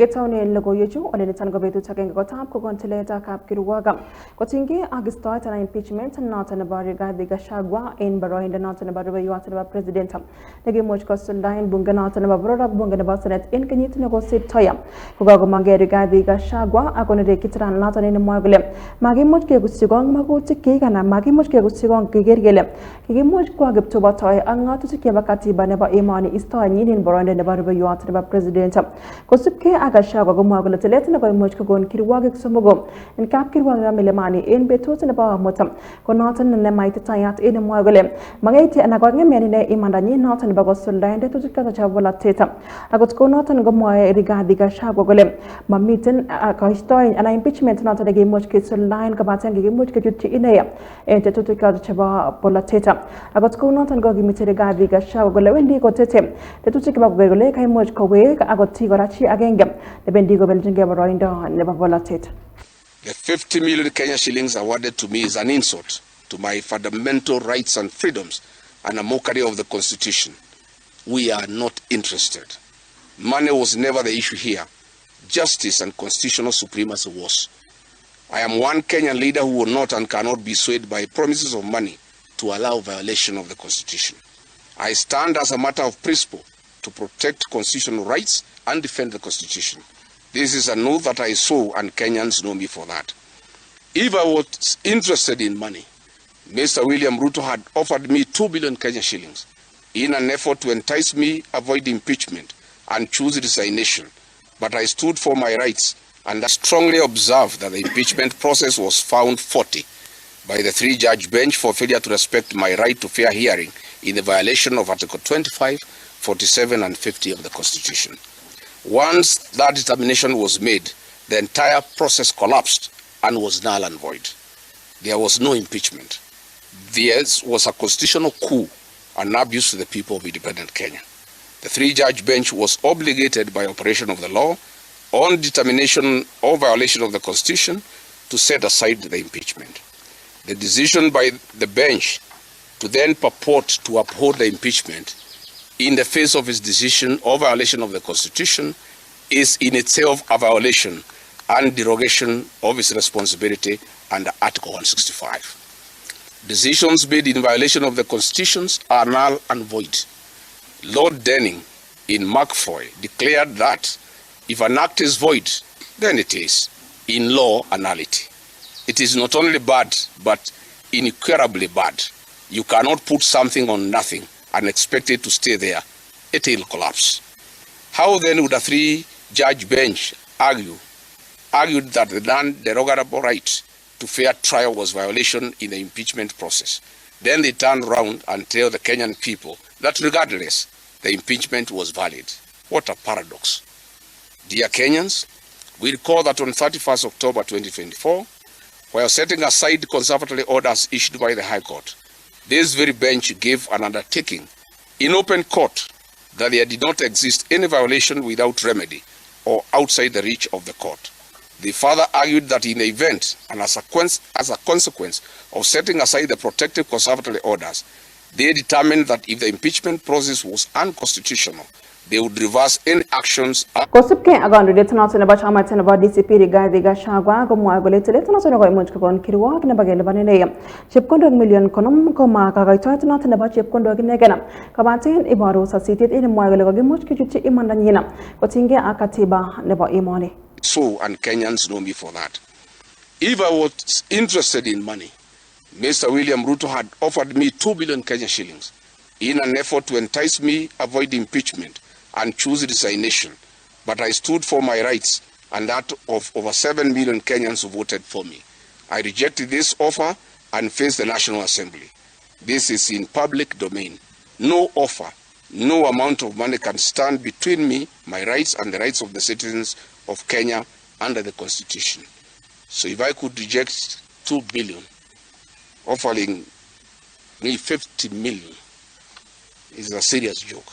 Getawne logoyeju on the Tango Betu Taking got up Kogontileta Cap Kiruagam. Kotingi Augustite and impeachment and not an about Rigathi Gachagua in Baro in the not an about you are about President. The game which cost line Bunganat and about Brodak Bungan Senate in Kenyan to negotiate Toya. Kugamange Rigathi Gachagua, a gonna take it and not in the Mogule. Magimuch Gustigong Mago Tiki and a Magimuch Gustigong Gigele. Gimuch Quagip to Batoy and not to Kibakati by never Imani is toying in Baro and about you are about President. Kosupke Gachagua go magula teleta na go much ko gon kirwag sumogo en kap kirwag na milemani en betot na ba motam ko notan na maite tayat en magule magaiti na go ngem ne imandani notan ba go sulande to ka chabola teta agot ko notan go moy Rigathi Gachagua gole mamiten ka history ana impeachment notan ge much ke sulline ka batang ge much ke jutti ine en to ka chaba bola teta agot ko notan go gimite Rigathi Gachagua gole wendi ko tete to ka ba gole kai much ko we agot ti gorachi agengem. The 50 million Kenya shillings awarded to me is an insult to my fundamental rights and freedoms and a mockery of the Constitution. We are not interested. Money was never the issue here. Justice and constitutional supremacy was. I am one Kenyan leader who will not and cannot be swayed by promises of money to allow violation of the Constitution. I stand as a matter of principle to protect constitutional rights and defend the Constitution. This is an oath that I sow, and Kenyans know me for that. If I was interested in money, Mr. William Ruto had offered me 2 billion Kenya shillings in an effort to entice me avoid impeachment and choose resignation. But I stood for my rights, and I strongly observed that the impeachment process was found faulty by the 3-judge bench for failure to respect my right to fair hearing in the violation of Article 25, 47 and 50 of the Constitution. Once that determination was made, the entire process collapsed and was null and void. There was no impeachment. There was a constitutional coup and abuse to the people of independent Kenya. The 3-judge bench was obligated by operation of the law on determination or violation of the Constitution to set aside the impeachment. The decision by the bench to then purport to uphold the impeachment in the face of his decision or violation of the Constitution is in itself a violation and derogation of his responsibility under Article 165. Decisions made in violation of the Constitutions are null and void. Lord Denning in McFoy declared that if an act is void, then it is, in law, a nullity. It is not only bad, but incurably bad. You cannot put something on nothing and expect it to stay there. It will collapse. How then would a 3-judge bench argued that the non-derogable right to fair trial was violation in the impeachment process? Then they turned around and tell the Kenyan people that regardless, the impeachment was valid. What a paradox. Dear Kenyans, we recall that on 31st October 2024, while setting aside conservatory orders issued by the High Court, this very bench gave an undertaking in open court that there did not exist any violation without remedy or outside the reach of the court. They further argued that in the event and as a consequence of setting aside the protective conservatory orders, they determined that if the impeachment process was unconstitutional, they would reverse any actions. Kosupke agandu detana tena bacha ama tena ba DCP Rigathi Gachagua go mo agole tele tena tena go imuch ko gon kirwa kina bagele banene chepkondo million konom ko ma ka ga tena tena ba chepkondo gine gena ka baten ibaro sa sitet ene mo agole go imuch ki juti imanda nyina ko tinge akatiba ne ba imone. So, and Kenyans know me for that. If I was interested in money, Mr. William Ruto had offered me 2 billion Kenya shillings in an effort to entice me avoid impeachment and choose resignation. But I stood for my rights and that of over 7 million Kenyans who voted for me. I rejected this offer and faced the National Assembly. This is in public domain. No offer, no amount of money can stand between me, my rights, and the rights of the citizens of Kenya under the Constitution. So if I could reject 2 billion, offering me 50 million is a serious joke.